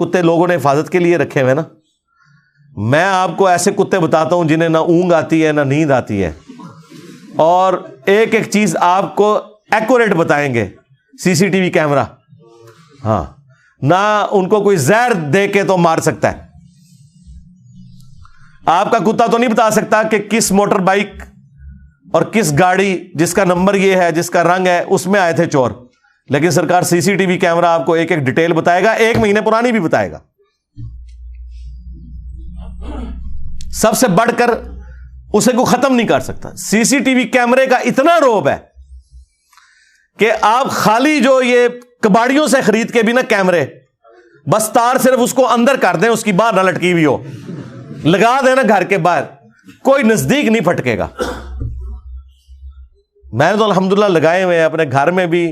کتے لوگوں نے حفاظت کے لیے رکھے ہوئے نا. میں آپ کو ایسے کتے بتاتا ہوں جنہیں نہ اونگ آتی ہے نہ نیند آتی ہے, اور ایک ایک چیز آپ کو ایکوریٹ بتائیں گے. سی سی ٹی وی کیمرہ, ہاں, نہ ان کو کوئی زہر دے کے تو مار سکتا ہے. آپ کا کتا تو نہیں بتا سکتا کہ کس موٹر بائک اور کس گاڑی جس کا نمبر یہ ہے, جس کا رنگ ہے, اس میں آئے تھے چور. لیکن سرکار سی سی ٹی وی کیمرہ آپ کو ایک ایک ڈیٹیل بتائے گا, 1 مہینے پرانی بھی بتائے گا. سب سے بڑھ کر اسے کو ختم نہیں کر سکتا. سی سی ٹی وی کیمرے کا اتنا روب ہے کہ آپ خالی جو یہ کباڑیوں سے خرید کے بھی نا کیمرے, بس تار صرف اس کو اندر کر دیں, اس کی باہر نہ لٹکی ہوئی ہو, لگا دینا گھر کے باہر, کوئی نزدیک نہیں پھٹکے گا. میں نے تو الحمدللہ لگائے ہوئے ہیں اپنے گھر میں بھی,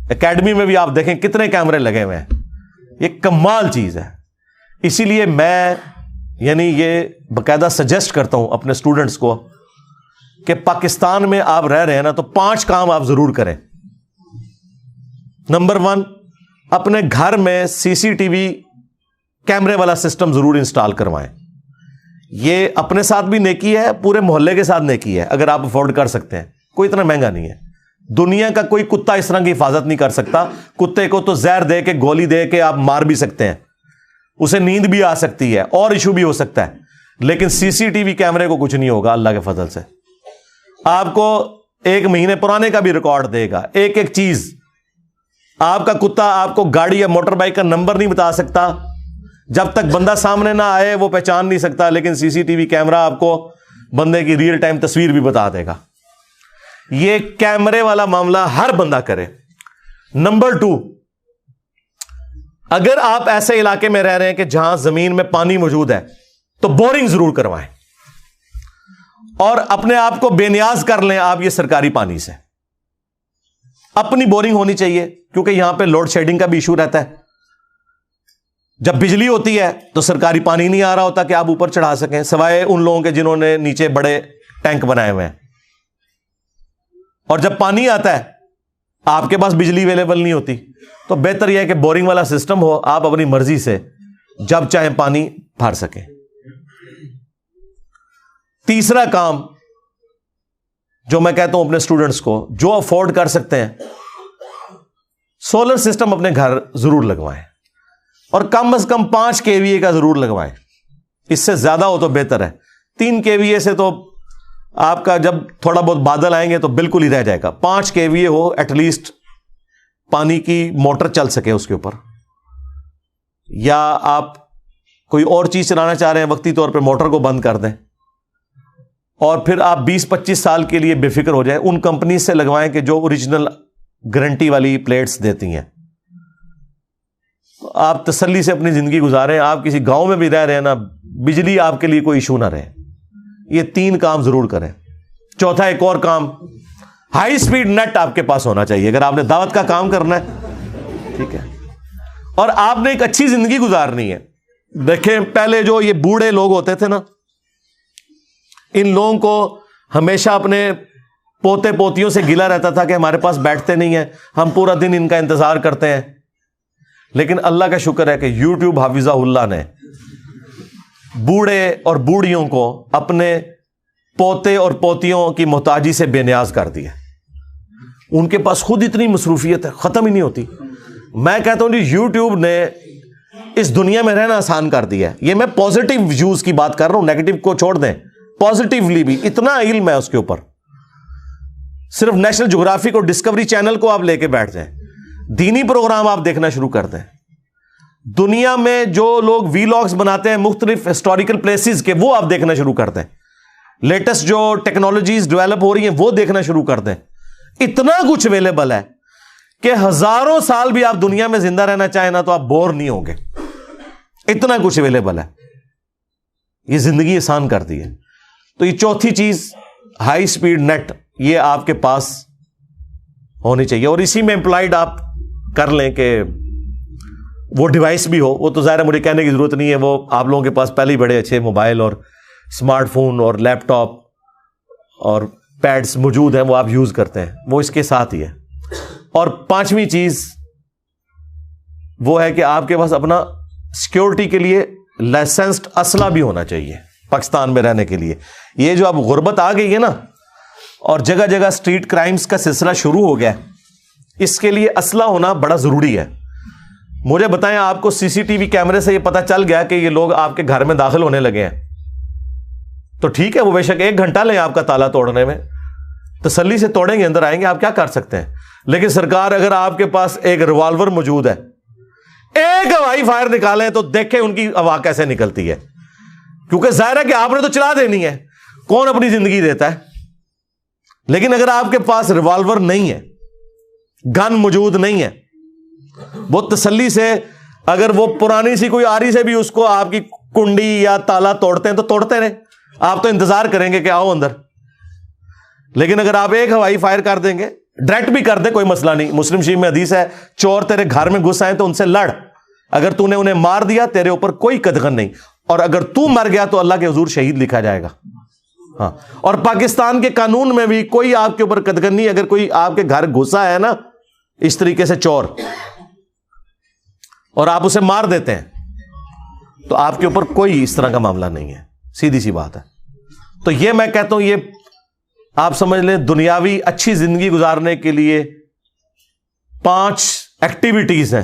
اکیڈمی میں بھی. آپ دیکھیں کتنے کیمرے لگے ہوئے ہیں, یہ کمال چیز ہے. اسی لیے میں یعنی یہ باقاعدہ سجیسٹ کرتا ہوں اپنے اسٹوڈنٹس کو کہ پاکستان میں آپ رہ رہے ہیں نا, تو 5 کام آپ ضرور کریں. نمبر 1, اپنے گھر میں سی سی ٹی وی کیمرے والا سسٹم ضرور انسٹال کروائیں. یہ اپنے ساتھ بھی نیکی ہے, پورے محلے کے ساتھ نیکی ہے, اگر آپ افورڈ کر سکتے ہیں. کوئی اتنا مہنگا نہیں ہے. دنیا کا کوئی کتا اس طرح کی حفاظت نہیں کر سکتا. کتے کو تو زہر دے کے, گولی دے کے آپ مار بھی سکتے ہیں, اسے نیند بھی آ سکتی ہے اور ایشو بھی ہو سکتا ہے, لیکن سی سی ٹی وی کیمرے کو کچھ نہیں ہوگا اللہ کے فضل سے. آپ کو 1 مہینے پرانے کا بھی ریکارڈ دے گا, ایک ایک چیز. آپ کا کتا آپ کو گاڑی یا موٹر بائک کا نمبر نہیں بتا سکتا, جب تک بندہ سامنے نہ آئے وہ پہچان نہیں سکتا, لیکن سی سی ٹی وی کیمرہ آپ کو بندے کی ریئل ٹائم تصویر بھی بتا دے گا. یہ کیمرے والا معاملہ ہر بندہ کرے. نمبر 2, اگر آپ ایسے علاقے میں رہ رہے ہیں کہ جہاں زمین میں پانی موجود ہے تو بورنگ ضرور کروائیں, اور اپنے آپ کو بے نیاز کر لیں آپ یہ سرکاری پانی سے. اپنی بورنگ ہونی چاہیے, کیونکہ یہاں پہ لوڈ شیڈنگ کا بھی ایشو رہتا ہے. جب بجلی ہوتی ہے تو سرکاری پانی نہیں آ رہا ہوتا کہ آپ اوپر چڑھا سکیں, سوائے ان لوگوں کے جنہوں نے نیچے بڑے ٹینک بنائے ہوئے ہیں. اور جب پانی آتا ہے آپ کے پاس بجلی اویلیبل نہیں ہوتی, تو بہتر یہ ہے کہ بورنگ والا سسٹم ہو, آپ اپنی مرضی سے جب چاہیں پانی بھر سکیں. تیسرا کام جو میں کہتا ہوں اپنے اسٹوڈنٹس کو, جو افورڈ کر سکتے ہیں سولر سسٹم اپنے گھر ضرور لگوائیں, اور کم از کم 5 KVA کا ضرور لگوائیں. اس سے زیادہ ہو تو بہتر ہے. 3 KVA سے تو آپ کا جب تھوڑا بہت بادل آئیں گے تو بالکل ہی رہ جائے گا. 5 KVA ہو ایٹ لیسٹ, پانی کی موٹر چل سکے اس کے اوپر. یا آپ کوئی اور چیز چلانا چاہ رہے ہیں وقتی طور پہ موٹر کو بند کر دیں, اور پھر آپ 20-25 سال کے لیے بے فکر ہو جائیں. ان کمپنیز سے لگوائیں کہ جو اوریجنل گارنٹی والی پلیٹس دیتی ہیں. آپ تسلی سے اپنی زندگی گزاریں. آپ کسی گاؤں میں بھی رہ رہے ہیں نا, بجلی آپ کے لیے کوئی ایشو نہ رہے. یہ 3 کام ضرور کریں. چوتھا ایک اور کام, ہائی سپیڈ نیٹ آپ کے پاس ہونا چاہیے اگر آپ نے دعوت کا کام کرنا ہے, ٹھیک ہے, اور آپ نے ایک اچھی زندگی گزارنی ہے. دیکھیں پہلے جو یہ بوڑھے لوگ ہوتے تھے نا, ان لوگوں کو ہمیشہ اپنے پوتے پوتیوں سے گلا رہتا تھا کہ ہمارے پاس بیٹھتے نہیں ہیں, ہم پورا دن ان کا انتظار کرتے ہیں. لیکن اللہ کا شکر ہے کہ یوٹیوب حافظہ اللہ نے بوڑھے اور بوڑھیوں کو اپنے پوتے اور پوتیوں کی محتاجی سے بے نیاز کر دیا. ان کے پاس خود اتنی مصروفیت ہے, ختم ہی نہیں ہوتی. میں کہتا ہوں جی یوٹیوب نے اس دنیا میں رہنا آسان کر دیا ہے. یہ میں پازیٹیو ویوز کی بات کر رہا ہوں, نیگیٹو کو چھوڑ دیں. پازیٹیولی بھی اتنا علم ہے اس کے اوپر. صرف نیشنل جغرافی کو, ڈسکوری چینل کو آپ لے کے بیٹھ جائیں, دینی پروگرام آپ دیکھنا شروع کر دیں. دنیا میں جو لوگ وی لاگز بناتے ہیں مختلف ہسٹوریکل پلیسز کے, وہ آپ دیکھنا شروع کر دیں. لیٹسٹ جو ٹیکنالوجیز ڈیولپ ہو رہی ہیں وہ دیکھنا شروع کر دیں. اتنا کچھ اویلیبل ہے کہ ہزاروں سال بھی آپ دنیا میں زندہ رہنا چاہیں نا تو آپ بور نہیں ہوں گے. اتنا کچھ اویلیبل ہے. یہ زندگی آسان کر دی ہے. تو یہ چوتھی چیز, ہائی سپیڈ نیٹ, یہ آپ کے پاس ہونی چاہیے. اور اسی میں امپلائڈ آپ کر لیں کہ وہ ڈیوائس بھی ہو. وہ تو ظاہر ہے مجھے کہنے کی ضرورت نہیں ہے, وہ آپ لوگوں کے پاس پہلے ہی بڑے اچھے موبائل اور اسمارٹ فون اور لیپ ٹاپ اور پیڈز موجود ہیں, وہ آپ یوز کرتے ہیں, وہ اس کے ساتھ ہی ہے. اور 5ویں چیز وہ ہے کہ آپ کے پاس اپنا سیکیورٹی کے لیے لائسنسڈ اسلحہ بھی ہونا چاہیے پاکستان میں رہنے کے لیے. یہ جو اب غربت آ گئی ہے نا اور جگہ جگہ اسٹریٹ کرائمز کا سلسلہ شروع ہو گیا, اس کے لیے اسلحہ ہونا بڑا ضروری ہے. مجھے بتائیں, آپ کو سی سی ٹی وی کیمرے سے یہ پتا چل گیا کہ یہ لوگ آپ کے گھر میں داخل ہونے لگے ہیں, تو ٹھیک ہے, وہ بے شک 1 گھنٹہ لیں آپ کا تالا توڑنے میں, تسلی سے توڑیں گے, اندر آئیں گے, آپ کیا کر سکتے ہیں. لیکن سرکار اگر آپ کے پاس ایک ریوالور موجود ہے, ایک ہوائی فائر نکالیں تو دیکھیں ان کی ہوا کیسے نکلتی ہے, کیونکہ ظاہر ہے کہ آپ نے تو چلا دینی ہے, کون اپنی زندگی دیتا ہے. لیکن اگر آپ کے پاس ریوالور نہیں ہے, گن موجود نہیں ہے, بہت تسلی سے اگر وہ پرانی سی کوئی آری سے بھی اس کو آپ کی کنڈی یا تالا توڑتے ہیں تو توڑتے رہیں, آپ تو انتظار کریں گے کہ آؤ اندر. لیکن اگر آپ ایک ہوائی فائر کر دیں گے, ڈائریکٹ بھی کر دیں, کوئی مسئلہ نہیں. مسلم شریف میں حدیث ہے, چور تیرے گھر میں گھس آئے تو ان سے لڑ, اگر تو نے انہیں مار دیا تیرے اوپر کوئی قدغن نہیں, اور اگر تو مر گیا تو اللہ کے حضور شہید لکھا جائے گا. ہاں, اور پاکستان کے قانون میں بھی کوئی آپ کے اوپر قدغن نہیں. اگر کوئی آپ کے گھر گھسا ہے نا اس طریقے سے چور, اور آپ اسے مار دیتے ہیں, تو آپ کے اوپر کوئی اس طرح کا معاملہ نہیں ہے, سیدھی سی بات ہے. تو یہ میں کہتا ہوں, یہ آپ سمجھ لیں دنیاوی اچھی زندگی گزارنے کے لیے 5 ایکٹیویٹیز ہیں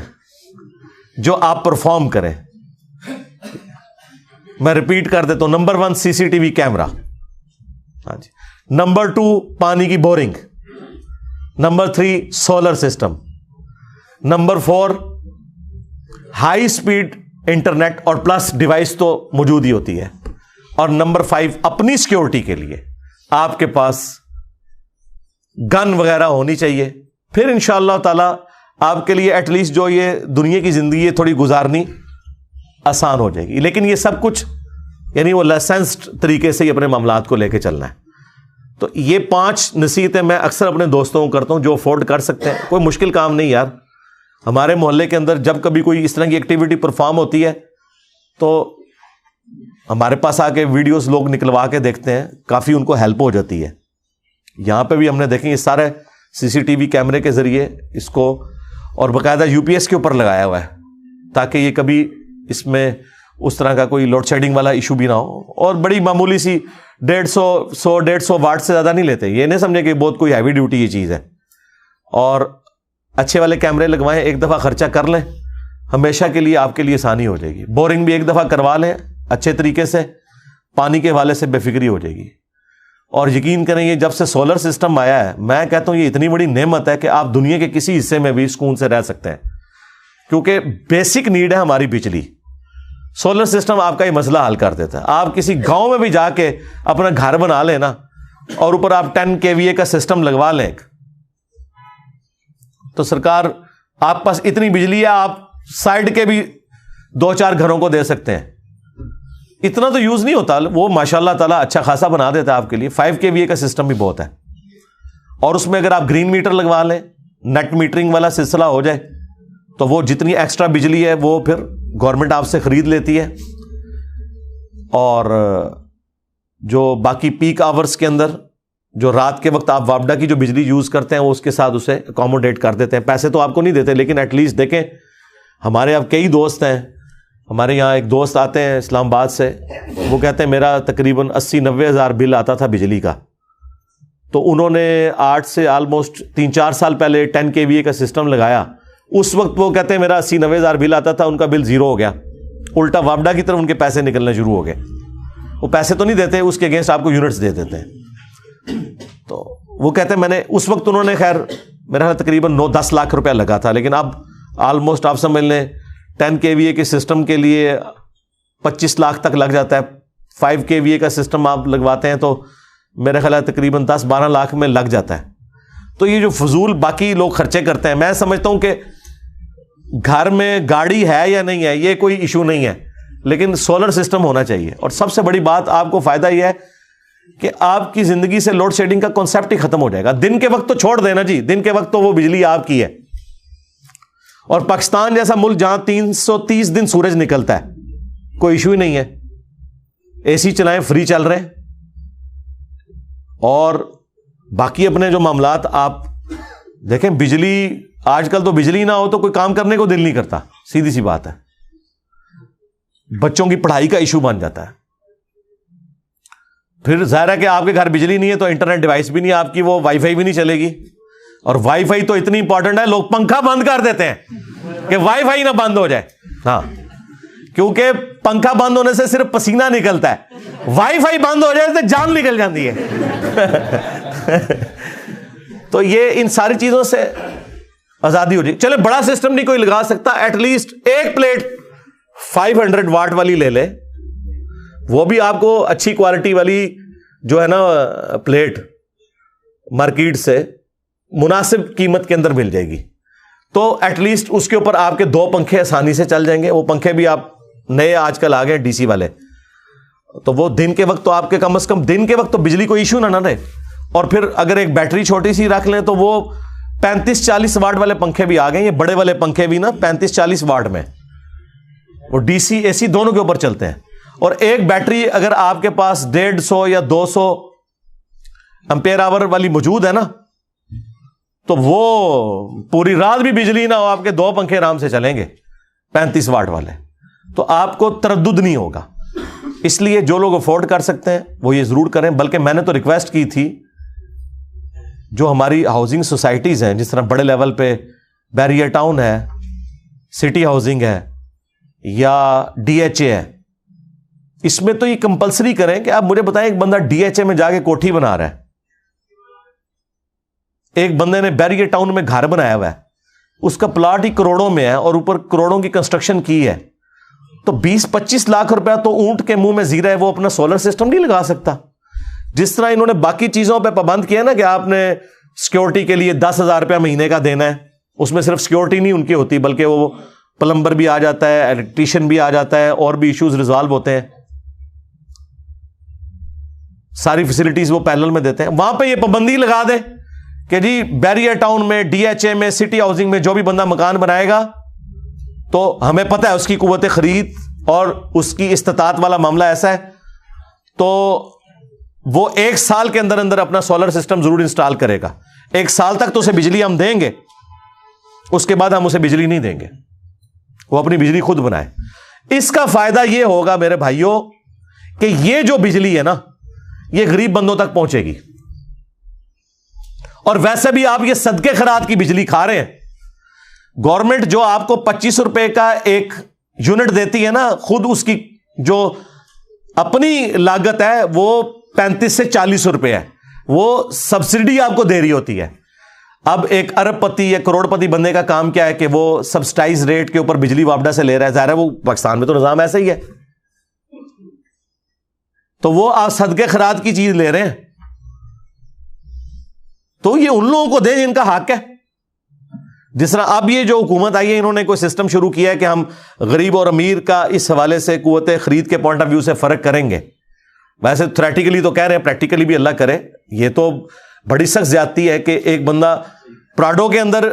جو آپ پرفارم کریں. میں ریپیٹ کر دیتا ہوں. نمبر 1 سی سی ٹی وی کیمرہ, ہاں جی. نمبر 2 پانی کی boring. Number 3 solar system. Number 4 high speed internet اور پلس ڈیوائس تو موجود ہی ہوتی ہے. اور نمبر 5 اپنی سیکیورٹی کے لیے آپ کے پاس گن وغیرہ ہونی چاہیے. پھر انشاءاللہ تعالی آپ کے لیے ایٹ لیسٹ جو یہ دنیا کی زندگی ہے تھوڑی گزارنی آسان ہو جائے گی. لیکن یہ سب کچھ یعنی وہ لائسنسڈ طریقے سے ہی اپنے معاملات کو لے کے چلنا ہے. تو یہ 5 نصیحتیں میں اکثر اپنے دوستوں کو کرتا ہوں جو افورڈ کر سکتے ہیں. کوئی مشکل کام نہیں یار. ہمارے محلے کے اندر جب کبھی کوئی اس طرح کی ایکٹیویٹی پرفارم ہوتی ہے تو ہمارے پاس آ کے ویڈیوز لوگ نکلوا کے دیکھتے ہیں, کافی ان کو ہیلپ ہو جاتی ہے. یہاں پہ بھی ہم نے دیکھیں یہ سارے سی سی ٹی وی کیمرے کے ذریعے اس کو, اور باقاعدہ یو پی ایس کے اوپر لگایا ہوا ہے تاکہ یہ کبھی اس میں اس طرح کا کوئی لوڈ شیڈنگ والا ایشو بھی نہ ہو. اور بڑی معمولی سی 150 واٹ سے زیادہ نہیں لیتے. یہ نہیں سمجھے کہ بہت کوئی ہیوی ڈیوٹی یہ چیز ہے. اور اچھے والے کیمرے لگوائیں, ایک دفعہ خرچہ کر لیں, ہمیشہ کے لیے آپ کے لیے آسانی ہو جائے گی. بورنگ بھی ایک دفعہ کروا لیں اچھے طریقے سے, پانی کے حوالے سے بے فکری ہو جائے گی. اور یقین کریں یہ جب سے سولر سسٹم آیا ہے, میں کہتا ہوں یہ اتنی بڑی نعمت ہے کہ آپ دنیا کے کسی حصے میں بھی سکون سے رہ سکتے ہیں, کیونکہ بیسک نیڈ ہے ہماری بجلی. سولر سسٹم آپ کا یہ مسئلہ حل کر دیتا ہے. آپ کسی گاؤں میں بھی جا کے اپنا گھر بنا لیں نا, اور اوپر آپ 10 kVA کا سسٹم لگوا لیں, تو سرکار آپ پاس اتنی بجلی ہے آپ سائڈ کے بھی 2-4 گھروں کو دے سکتے ہیں. اتنا تو یوز نہیں ہوتا, وہ ماشاءاللہ تعالیٰ اچھا خاصا بنا دیتا ہے آپ کے لیے. 5 kVA کا سسٹم بھی بہت ہے. اور اس میں اگر آپ گرین میٹر لگوا لیں, نیٹ میٹرنگ والا سلسلہ ہو جائے, تو وہ جتنی ایکسٹرا بجلی ہے وہ پھر گورنمنٹ آپ سے خرید لیتی ہے. اور جو باقی پیک آورز کے اندر جو رات کے وقت آپ وابڈا کی جو بجلی یوز کرتے ہیں وہ اس کے ساتھ اسے اکوموڈیٹ کر دیتے ہیں. پیسے تو آپ کو نہیں دیتے, لیکن ایٹ لیسٹ دیکھیں ہمارے اب کئی دوست ہیں. ہمارے یہاں ایک دوست آتے ہیں اسلام آباد سے, وہ کہتے ہیں میرا تقریباً 80-90 ہزار بل آتا تھا بجلی کا, تو انہوں نے 8 سے آلموسٹ 3-4 سال پہلے 10 kVA کا سسٹم لگایا. اس وقت وہ کہتے ہیں میرا 80-90 ہزار بل آتا تھا, ان کا بل 0 ہو گیا. الٹا وابڈا کی طرف ان کے پیسے نکلنے شروع ہو گئے. وہ پیسے تو نہیں دیتے, اس کے اگینسٹ آپ کو یونٹس دے دیتے ہیں. تو وہ کہتے ہیں میں نے اس وقت انہوں نے خیر میرا تقریباً 9-10 لاکھ روپیہ لگا تھا, لیکن اب آلموسٹ آپ سمجھ لیں 10 kVA کے سسٹم کے لیے 25 لاکھ تک لگ جاتا ہے. 5 kVA کا سسٹم آپ لگواتے ہیں تو میرے خیال ہے تقریباً 10-12 لاکھ میں لگ جاتا ہے. تو یہ جو فضول باقی لوگ خرچے کرتے ہیں, میں سمجھتا ہوں کہ گھر میں گاڑی ہے یا نہیں ہے یہ کوئی ایشو نہیں ہے, لیکن سولر سسٹم ہونا چاہیے. اور سب سے بڑی بات آپ کو فائدہ یہ ہے کہ آپ کی زندگی سے لوڈ شیڈنگ کا کانسیپٹ ہی ختم ہو جائے گا. دن کے وقت تو چھوڑ دینا جی, دن کے وقت تو وہ بجلی آپ کی ہے. اور پاکستان جیسا ملک جہاں 330 دن سورج نکلتا ہے, کوئی ایشو ہی نہیں ہے. اے سی چلائیں, فری چل رہے ہیں. اور باقی اپنے جو معاملات آپ دیکھیں, بجلی آج کل تو بجلی نہ ہو تو کوئی کام کرنے کو دل نہیں کرتا, سیدھی سی بات ہے. بچوں کی پڑھائی کا ایشو بن جاتا ہے. پھر ظاہر ہے کہ آپ کے گھر بجلی نہیں ہے تو انٹرنیٹ ڈیوائس بھی نہیں آپ کی, وہ وائی فائی بھی نہیں چلے گی. اور وائی فائی تو اتنی امپورٹنٹ ہے, لوگ پنکھا بند کر دیتے ہیں کہ وائی فائی نہ بند ہو جائے. ہاں, کیونکہ پنکھا بند ہونے سے صرف پسینہ نکلتا ہے, وائی فائی بند ہو جائے تو جان نکل جاتی ہے. تو یہ ان ساری چیزوں سے آزادی ہو جائے. چلے بڑا سسٹم نہیں کوئی لگا سکتا, ایٹ لیسٹ ایک پلیٹ 500 واٹ والی لے لے, وہ بھی آپ کو اچھی کوالٹی والی جو ہے نا پلیٹ مارکیٹ سے مناسب قیمت کے اندر مل جائے گی. تو ایٹ لیسٹ اس کے اوپر آپ کے 2 پنکھے آسانی سے چل جائیں گے. وہ پنکھے بھی آپ نئے آج کل آ گئے ڈی سی والے, تو وہ دن کے وقت تو آپ کے کم از کم دن کے وقت تو بجلی کو ایشو نہ رہے. اور پھر اگر ایک بیٹری چھوٹی سی رکھ لیں تو وہ 35-40 واٹ والے پنکھے بھی آ گئے. یہ بڑے والے پنکھے بھی نا 35-40 واٹ میں, وہ ڈی سی اے سی دونوں کے اوپر چلتے ہیں. اور ایک بیٹری اگر آپ کے پاس 150 یا 200 امپیئر آور والی موجود ہے نا, تو وہ پوری رات بھی بجلی نہ ہو, آپ کے 2 پنکھے آرام سے چلیں گے 35 واٹ والے. تو آپ کو تردد نہیں ہوگا. اس لیے جو لوگ افورڈ کر سکتے ہیں وہ یہ ضرور کریں. بلکہ میں نے تو ریکویسٹ کی تھی جو ہماری ہاؤسنگ سوسائٹیز ہیں, جس طرح بڑے لیول پہ بیریئر ٹاؤن ہے, سٹی ہاؤسنگ ہے یا ڈی ایچ اے ہے, اس میں تو یہ کمپلسری کریں کہ آپ مجھے بتائیں ایک بندہ ڈی ایچ اے میں جا کے کوٹھی بنا رہا ہے, ایک بندے نے بیریئر ٹاؤن میں گھر بنایا ہوا ہے, اس کا پلاٹ ہی کروڑوں میں ہے اور اوپر کروڑوں کی کنسٹرکشن کی ہے, تو 20-25 لاکھ روپیہ تو اونٹ کے منہ میں زیرہ ہے, وہ اپنا سولر سسٹم نہیں لگا سکتا. جس طرح انہوں نے باقی چیزوں پہ پابند کیا نا کہ آپ نے سیکورٹی کے لیے 10,000 روپیہ مہینے کا دینا ہے, اس میں صرف سیکورٹی نہیں ان کی ہوتی بلکہ وہ پلمبر بھی آ جاتا ہے, الیکٹریشین بھی آ جاتا ہے, اور بھی ایشوز ریزالو ہوتے ہیں, ساری فیسلٹیز وہ پینل میں دیتے ہیں. وہاں پہ یہ پابندی لگا دیں کہ جی بیریئر ٹاؤن میں, ڈی ایچ اے میں, سٹی ہاؤسنگ میں جو بھی بندہ مکان بنائے گا تو ہمیں پتہ ہے اس کی قوت خرید اور اس کی استطاعت والا معاملہ ایسا ہے, تو وہ 1 سال کے اندر اندر اپنا سولر سسٹم ضرور انسٹال کرے گا. 1 سال تک تو اسے بجلی ہم دیں گے, اس کے بعد ہم اسے بجلی نہیں دیں گے, وہ اپنی بجلی خود بنائے. اس کا فائدہ یہ ہوگا میرے بھائیوں کہ یہ جو بجلی ہے نا یہ غریب بندوں تک پہنچے گی. اور ویسے بھی آپ یہ صدقے خیرات کی بجلی کھا رہے ہیں. گورنمنٹ جو آپ کو 25 روپے کا ایک یونٹ دیتی ہے نا, خود اس کی جو اپنی لاگت ہے وہ 35 سے 40 روپے ہے, وہ سبسڈی آپ کو دے رہی ہوتی ہے. اب ایک ارب پتی یا کروڑ پتی بندے کا کام کیا ہے کہ وہ سبسڈائز ریٹ کے اوپر بجلی واپڈا سے لے رہا ہے. ظاہر ہے وہ پاکستان میں تو نظام ایسا ہی ہے, تو وہ آپ صدقے خیرات کی چیز لے رہے ہیں, تو یہ ان لوگوں کو دیں جن کا حق ہے. جس طرح اب یہ جو حکومت آئی ہے انہوں نے کوئی سسٹم شروع کیا ہے کہ ہم غریب اور امیر کا اس حوالے سے قوت خرید کے پوائنٹ آف ویو سے فرق کریں گے. ویسے تھیوریٹیکلی تو کہہ رہے ہیں, پریکٹیکلی بھی اللہ کرے, یہ تو بڑی سخت زیادتی ہے کہ ایک بندہ پراڈو کے اندر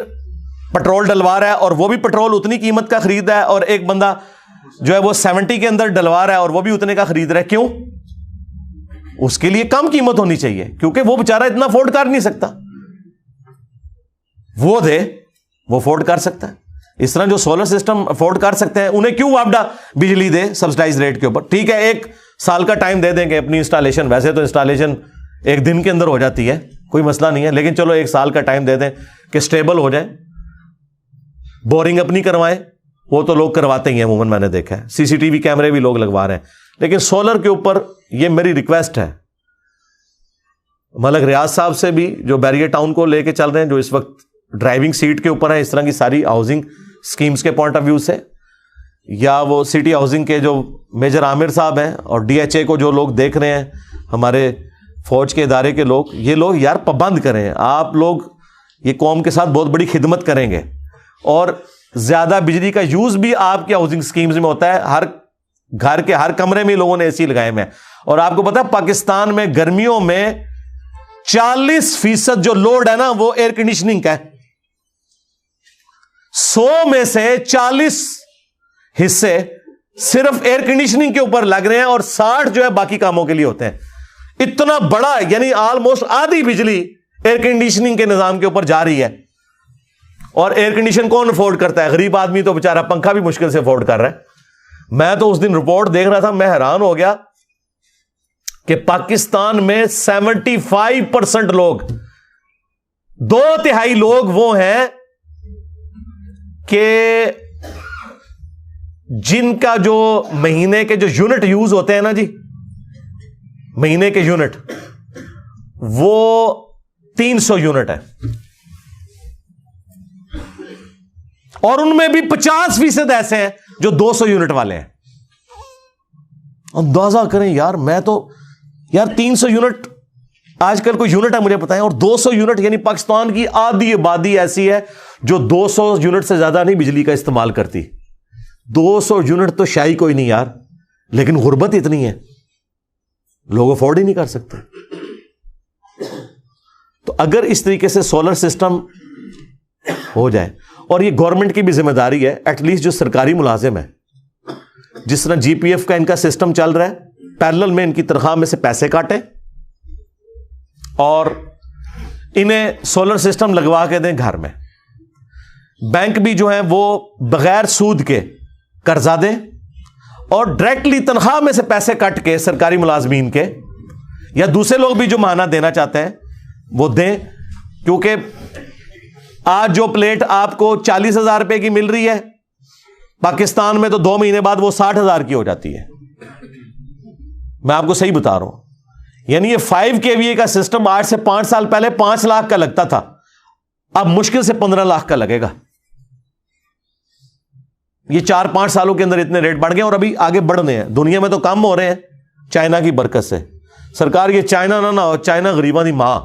پٹرول ڈلوا رہا ہے اور وہ بھی پٹرول اتنی قیمت کا خرید رہا ہے, اور ایک بندہ جو ہے وہ 70 کے اندر ڈلوا رہا ہے اور وہ بھی اتنے کا خرید رہا ہے. کیوں؟ اس کے لیے کم قیمت ہونی چاہیے کیونکہ وہ بیچارہ اتنا افورڈ کر نہیں سکتا. وہ دے, وہ افورڈ کر سکتا ہے. اس طرح جو سولر سسٹم افورڈ کر سکتے ہیں انہیں کیوں واپڈا بجلی دے سبسڈائز ریٹ کے اوپر. ٹھیک ہے 1 سال کا ٹائم دے دیں گے اپنی انسٹالیشن, ویسے تو انسٹالیشن 1 دن کے اندر ہو جاتی ہے, کوئی مسئلہ نہیں ہے, لیکن چلو 1 سال کا ٹائم دے دیں کہ سٹیبل ہو جائے. بورنگ اپنی کروائیں, وہ تو لوگ کرواتے ہی ہیں عموماً, میں نے دیکھا ہے CCTV کیمرے بھی لوگ لگوا رہے ہیں. لیکن سولر کے اوپر یہ میری ریکویسٹ ہے ملک ریاض صاحب سے بھی, جو بیریئر ٹاؤن کو لے کے چل رہے ہیں, جو اس وقت ڈرائیونگ سیٹ کے اوپر ہیں اس طرح کی ساری ہاؤسنگ سکیمز کے پوائنٹ آف ویو سے, یا وہ سٹی ہاؤسنگ کے جو میجر عامر صاحب ہیں, اور ڈی ایچ اے کو جو لوگ دیکھ رہے ہیں, ہمارے فوج کے ادارے کے لوگ, یہ لوگ یار پابند کریں. آپ لوگ یہ قوم کے ساتھ بہت بڑی خدمت کریں گے, اور زیادہ بجلی کا یوز بھی آپ کی ہاؤسنگ سکیمز میں ہوتا ہے. ہر گھر کے ہر کمرے میں لوگوں نے AC لگائے ہوئے ہیں, اور آپ کو پتا ہے پاکستان میں گرمیوں میں 40% جو لوڈ ہے نا وہ ایئر کنڈیشننگ کا ہے. 100 میں سے 40 حصے صرف ایئر کنڈیشننگ کے اوپر لگ رہے ہیں, اور 60 جو ہے باقی کاموں کے لیے ہوتے ہیں. اتنا بڑا, یعنی آلموسٹ آدھی بجلی ایئر کنڈیشننگ کے نظام کے اوپر جا رہی ہے. اور ایئر کنڈیشن کون افورڈ کرتا ہے؟ غریب آدمی تو بیچارہ پنکھا بھی مشکل سے افورڈ کر رہا ہے. میں تو اس دن رپورٹ دیکھ رہا تھا, میں حیران ہو گیا کہ پاکستان میں 75% لوگ, 2/3 لوگ وہ ہیں کہ جن کا جو مہینے کے جو یونٹ یوز ہوتے ہیں نا جی, مہینے کے یونٹ, وہ 300 یونٹ ہے, اور ان میں بھی 50% ایسے ہیں جو 200 یونٹ والے ہیں. اندازہ کریں یار, میں تو یار 300 یونٹ آج کل کوئی یونٹ ہے مجھے بتائیں, اور 200 یونٹ, یعنی پاکستان کی آدھی آبادی ایسی ہے جو 200 یونٹ سے زیادہ نہیں بجلی کا استعمال کرتی. 200 یونٹ تو شاید کوئی نہیں یار, لیکن غربت اتنی ہے لوگ افورڈ ہی نہیں کر سکتے. تو اگر اس طریقے سے سولر سسٹم ہو جائے, اور یہ گورنمنٹ کی بھی ذمہ داری ہے, ایٹ لیسٹ جو سرکاری ملازم ہے, جس طرح جی پی ایف کا ان کا سسٹم چل رہا ہے, پیرلل میں ان کی تنخواہ میں سے پیسے کاٹیں اور انہیں سولر سسٹم لگوا کے دیں گھر میں. بینک بھی جو ہے وہ بغیر سود کے قرضہ دیں, اور ڈائریکٹلی تنخواہ میں سے پیسے کٹ کے سرکاری ملازمین کے, یا دوسرے لوگ بھی جو ماہانہ دینا چاہتے ہیں وہ دیں. کیونکہ آج جو پلیٹ آپ کو 40,000 روپے کی مل رہی ہے, پاکستان میں تو 2 مہینے بعد وہ 60,000 کی ہو جاتی ہے. میں آپ کو صحیح بتا رہا ہوں. یعنی یہ 5 KVA کا سسٹم آج سے 5 سال پہلے 5 لاکھ کا لگتا تھا, اب مشکل سے 15 لاکھ کا لگے گا. یہ 4-5 سالوں کے اندر اتنے ریٹ بڑھ گئے, اور ابھی آگے بڑھنے ہیں. دنیا میں تو کم ہو رہے ہیں چائنا کی برکت سے. سرکار یہ چائنا نہ ہو, چائنا غریباں دی ماں.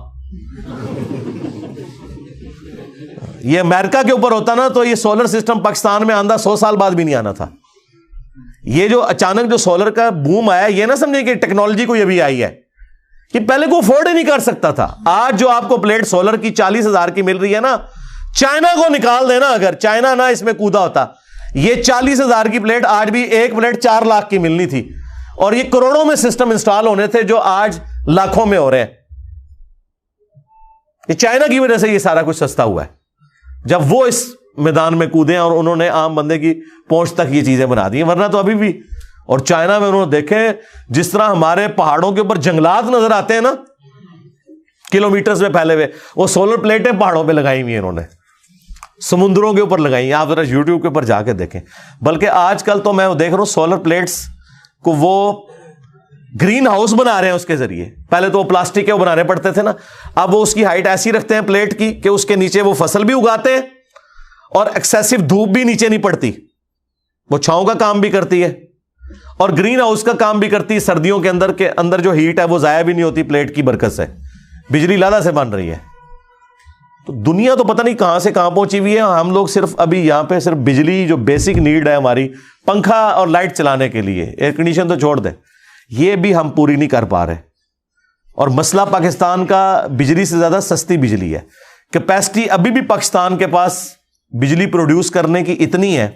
یہ امریکہ کے اوپر ہوتا نا تو یہ سولر سسٹم پاکستان میں آندہ 100 سال بعد بھی نہیں آنا تھا. یہ جو اچانک جو سولر کا بوم آیا, یہ نہ سمجھیں کہ ٹیکنالوجی کوئی ابھی آئی ہے, کہ پہلے کو افورڈ ہی نہیں کر سکتا تھا. آج جو آپ کو پلیٹ سولر کی 40,000 کی مل رہی ہے نا, چائنا کو نکال دینا, اگر چائنا نہ اس میں کودا ہوتا, یہ 40,000 کی پلیٹ آج بھی ایک پلیٹ 4 لاکھ کی ملنی تھی. اور یہ کروڑوں میں سسٹم انسٹال ہونے تھے جو آج لاکھوں میں ہو رہے ہیں. یہ چائنا کی وجہ سے یہ سارا کچھ سستا ہوا ہے, جب وہ اس میدان میں کودے اور انہوں نے عام بندے کی پہنچ تک یہ چیزیں بنا دی ہیں. ورنہ تو ابھی بھی, اور چائنا میں انہوں نے دیکھے جس طرح ہمارے پہاڑوں کے اوپر جنگلات نظر آتے ہیں نا کلومیٹرز میں پھیلے ہوئے, وہ سولر پلیٹیں پہاڑوں پہ لگائی ہوئی ہیں انہوں نے, سمندروں کے اوپر لگائی ہیں. آپ ذرا یوٹیوب کے اوپر جا کے دیکھیں. بلکہ آج کل تو میں دیکھ رہا ہوں سولر پلیٹس کو وہ گرین ہاؤس بنا رہے ہیں اس کے ذریعے. پہلے تو وہ پلاسٹک کے وہ بنانے پڑتے تھے نا, اب وہ اس کی ہائٹ ایسی رکھتے ہیں پلیٹ کی کہ اس کے نیچے وہ فصل بھی اگاتے ہیں, اور ایکسیسو دھوپ بھی نیچے نہیں پڑتی, وہ چھاؤں کا کام بھی کرتی ہے اور گرین ہاؤس کا کام بھی کرتی ہے. سردیوں کے اندر جو ہیٹ ہے وہ ضائع بھی نہیں ہوتی پلیٹ کی برکت سے, بجلی لادہ سے بن رہی ہے. تو دنیا تو پتہ نہیں کہاں سے کہاں پہنچی ہوئی ہے. ہم لوگ صرف ابھی یہاں پہ صرف بجلی جو بیسک نیڈ ہے ہماری, پنکھا اور لائٹ چلانے کے لیے, ایئر کنڈیشن تو چھوڑ دیں, یہ بھی ہم پوری نہیں کر پا رہے. اور مسئلہ پاکستان کا بجلی سے زیادہ سستی بجلی ہے. کیپیسٹی ابھی بھی پاکستان کے پاس بجلی پروڈیوس کرنے کی اتنی ہے